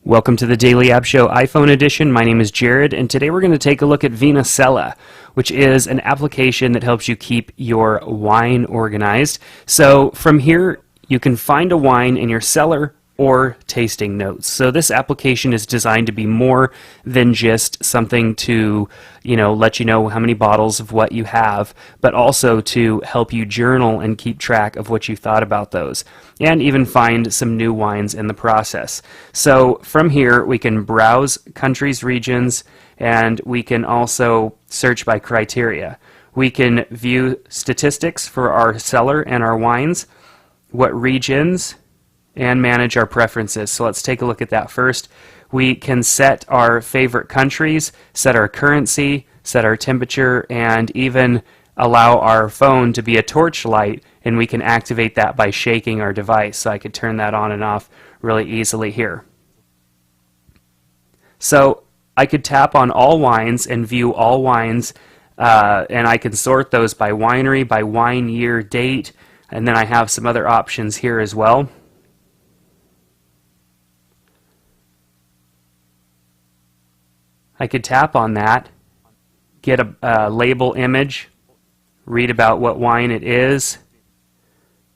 Welcome to the Daily App Show iPhone edition. My name is Jared, and today we're going to take a look at Vinocella, which is an application that helps you keep your wine organized. So from here, you can find a wine in your cellar or tasting notes. So this application is designed to be more than just something to, let you know how many bottles of what you have, but also to help you journal and keep track of what you thought about those, and even find some new wines in the process. So from here, we can browse countries, regions, and we can also search by criteria. We can view statistics for our cellar and our wines, what regions, and manage our preferences. So let's take a look at that first. We can set our favorite countries, set our currency, set our temperature, and even allow our phone to be a torch light, and we can activate that by shaking our device. So I could turn that on and off really easily here. So I could tap on all wines and view all wines, and I can sort those by winery, by wine year, date, and then I have some other options here as well. I could tap on that, get a label image, read about what wine it is,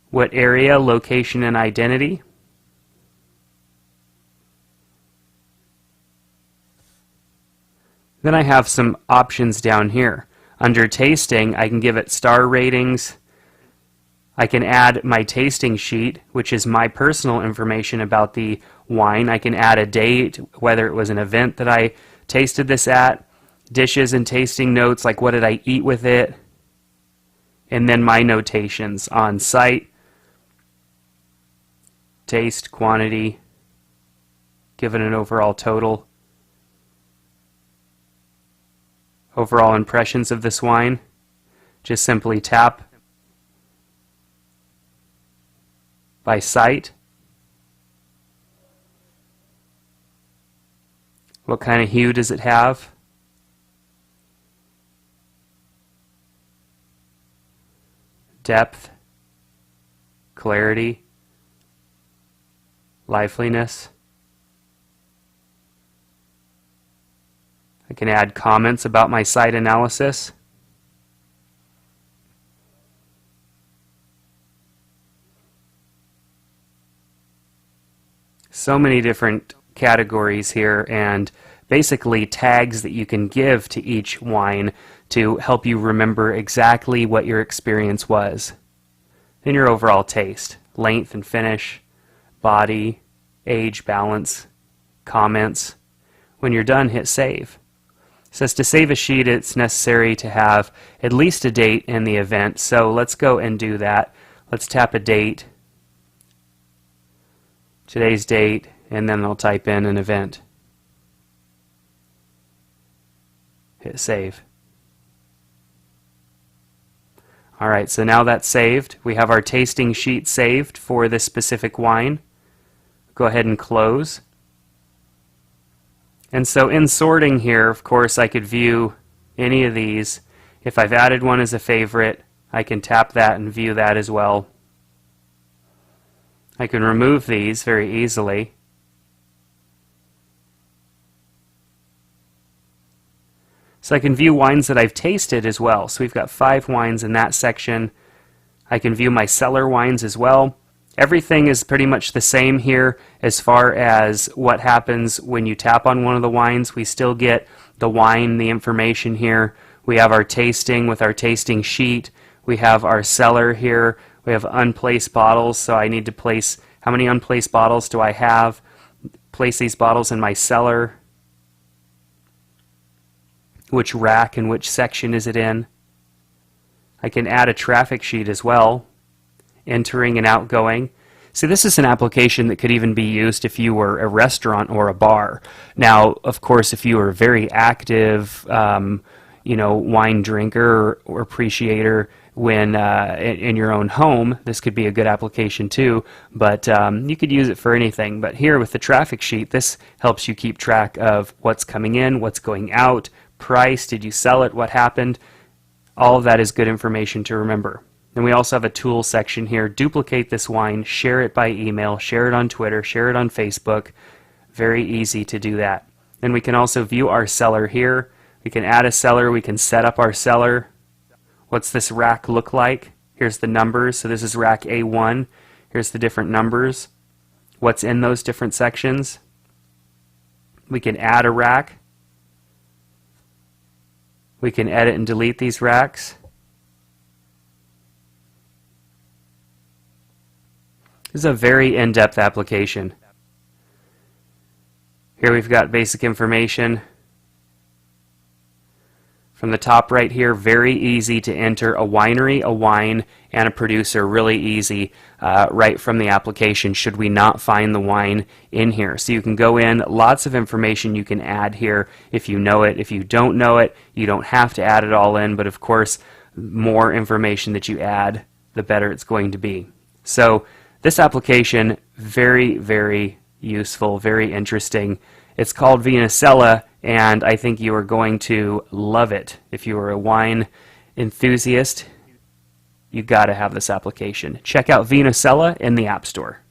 what area, location, and identity. Then I have some options down here. Under tasting, I can give it star ratings. I can add my tasting sheet, which is my personal information about the wine. I can add a date, whether it was an event that I tasted this at, dishes and tasting notes, like what did I eat with it, and then my notations on site, taste, quantity, given an overall total, overall impressions of this wine. Just simply tap by site. What kind of hue does it have? Depth, clarity, liveliness. I can add comments about my site analysis. So many different categories here, and basically tags that you can give to each wine to help you remember exactly what your experience was. Then your overall taste, length and finish, body, age, balance, comments. When you're done, hit save. It says to save a sheet, it's necessary to have at least a date in the event, so let's go and do that. Let's tap a date, today's date, and then I'll type in an event. Hit save. Alright, so now that's saved. We have our tasting sheet saved for this specific wine. Go ahead and close. And so in sorting here, of course, I could view any of these. If I've added one as a favorite, I can tap that and view that as well. I can remove these very easily. So I can view wines that I've tasted as well. So we've got 5 wines in that section. I can view my cellar wines as well. Everything is pretty much the same here as far as what happens when you tap on one of the wines. We still get the wine, the information here. We have our tasting with our tasting sheet. We have our cellar here. We have unplaced bottles, so I need to place how many unplaced bottles do I have. Place these bottles in my cellar. Which rack and which section is it in. I can add a traffic sheet as well, entering and outgoing. See, this is an application that could even be used if you were a restaurant or a bar. Now, of course, if you are a very active, wine drinker or appreciator when in your own home, this could be a good application too, but you could use it for anything. But here with the traffic sheet, this helps you keep track of what's coming in, what's going out, price, did you sell it, what happened. All of that is good information to remember. Then we also have a tools section here. Duplicate this wine, share it by email, share it on Twitter, share it on Facebook, Very easy to do that. And we can also view our seller here. We can add a seller, we can set up our seller. What's this rack look like? Here's the numbers. So this is rack A1. Here's the different numbers. What's in those different sections? We can add a rack. We can edit and delete these racks. This is a very in-depth application. Here we've got basic information. From the top right here, very easy to enter a winery, a wine, and a producer. Really easy right from the application should we not find the wine in here. So you can go in, lots of information you can add here if you know it. If you don't know it, you don't have to add it all in, but of course, more information that you add, the better it's going to be. So this application, very, very useful, very interesting. It's called Vinocella, and I think you are going to love it. If you are a wine enthusiast, you got to have this application. Check out Vinocella in the App Store.